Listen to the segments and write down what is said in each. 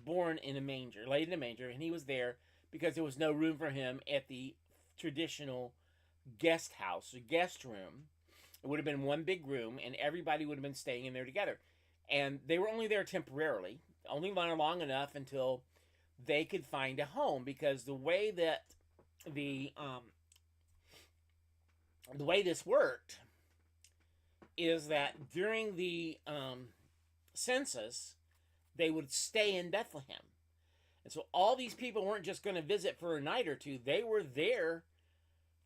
born in a manger, laid in a manger, and he was there because there was no room for him at the traditional guest house or guest room. It would have been one big room, and everybody would have been staying in there together. And they were only there temporarily, only long enough until they could find a home, because the way that the way this worked is that during the census, they would stay in Bethlehem. And so all these people weren't just going to visit for a night or two. They were there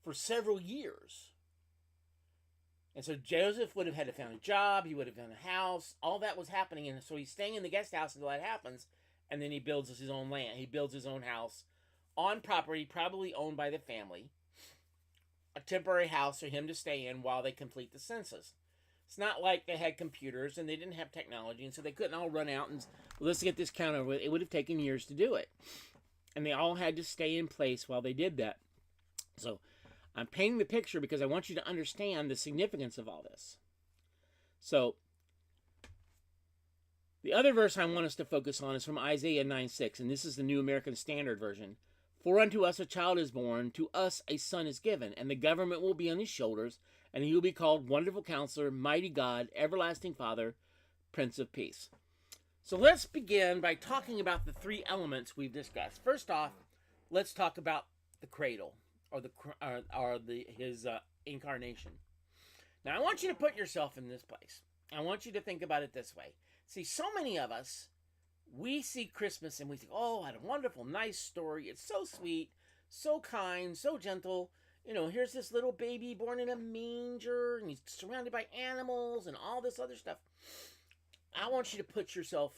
for several years. And so Joseph would have had to find a job. He would have found a house. All that was happening. And so he's staying in the guest house until that happens. And then he builds his own land. He builds his own house on property probably owned by the family. A temporary house for him to stay in while they complete the census. It's not like they had computers and they didn't have technology, and so they couldn't all run out and, let's get this count over with. It would have taken years to do it. And they all had to stay in place while they did that. So I'm painting the picture because I want you to understand the significance of all this. So the other verse I want us to focus on is from Isaiah 9:6, and this is the New American Standard Version. For unto us a child is born, to us a son is given, and the government will be on his shoulders, and he will be called Wonderful Counselor, Mighty God, Everlasting Father, Prince of Peace. So let's begin by talking about the three elements we've discussed. First off, let's talk about the cradle, or his incarnation. Now I want you to put yourself in this place. I want you to think about it this way. See, so many of us, we see Christmas and we think, oh, what a wonderful, nice story. It's so sweet, so kind, so gentle. You know, here's this little baby born in a manger, and he's surrounded by animals and all this other stuff. I want you to put yourself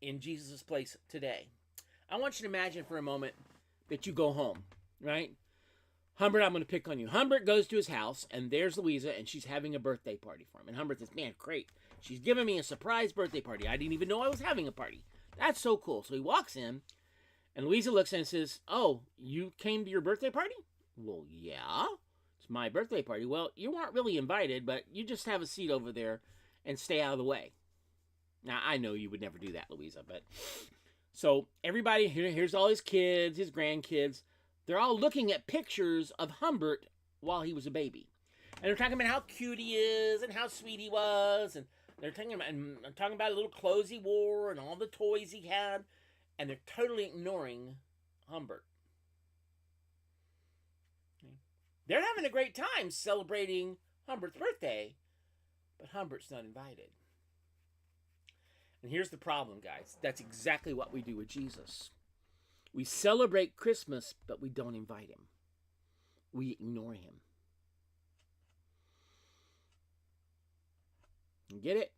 in Jesus' place today. I want you to imagine for a moment that you go home, right? Humbert, I'm going to pick on you. Humbert goes to his house, and there's Louisa, and she's having a birthday party for him. And Humbert says, man, great. She's giving me a surprise birthday party. I didn't even know I was having a party. That's so cool. So he walks in, and Louisa looks at him and says, oh, you came to your birthday party? Well, yeah, it's my birthday party. Well, you weren't really invited, but you just have a seat over there and stay out of the way. Now, I know you would never do that, Louisa, but... So everybody, here's all his kids, his grandkids. They're all looking at pictures of Humbert while he was a baby. And they're talking about how cute he is and how sweet he was. And they're talking about the little clothes he wore and all the toys he had. And they're totally ignoring Humbert. Okay. They're having a great time celebrating Humbert's birthday, but Humbert's not invited. And here's the problem, guys. That's exactly what we do with Jesus. We celebrate Christmas, but we don't invite him. We ignore him. You get it?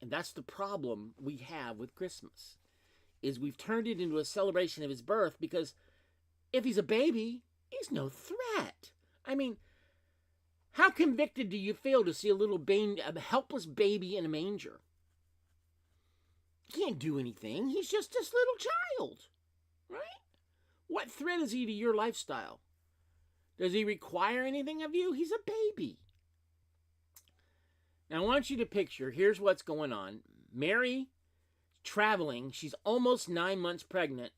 And that's the problem we have with Christmas, is we've turned it into a celebration of his birth, because if he's a baby, he's no threat. I mean, how convicted do you feel to see a helpless baby in a manger? He can't do anything. He's just this little child, right? What threat is he to your lifestyle? Does he require anything of you? He's a baby. Now, I want you to picture, here's what's going on. Mary, traveling, she's almost 9 months pregnant.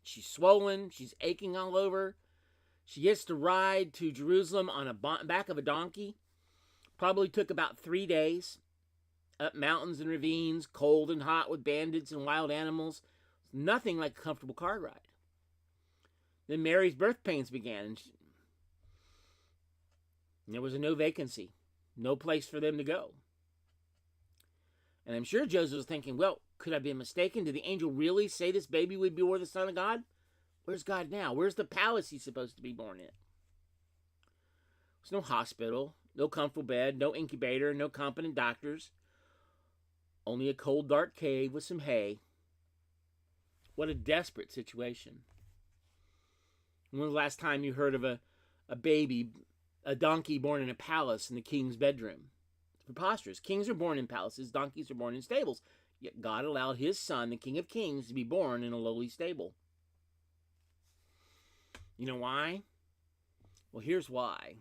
She's swollen, she's aching all over. She gets to ride to Jerusalem on the back of a donkey. Probably took about 3 days. Up mountains and ravines, cold and hot with bandits and wild animals. Nothing like a comfortable car ride. Then Mary's birth pains began. And there was no vacancy. No place for them to go. And I'm sure Joseph was thinking, well, could I be mistaken? Did the angel really say this baby would be born the Son of God? Where's God now? Where's the palace he's supposed to be born in? There's no hospital, no comfortable bed, no incubator, no competent doctors. Only a cold, dark cave with some hay. What a desperate situation. When was the last time you heard of a baby, a donkey born in a palace in the king's bedroom? It's preposterous. Kings are born in palaces, donkeys are born in stables. Yet God allowed his son, the King of Kings, to be born in a lowly stable. You know why? Well, here's why.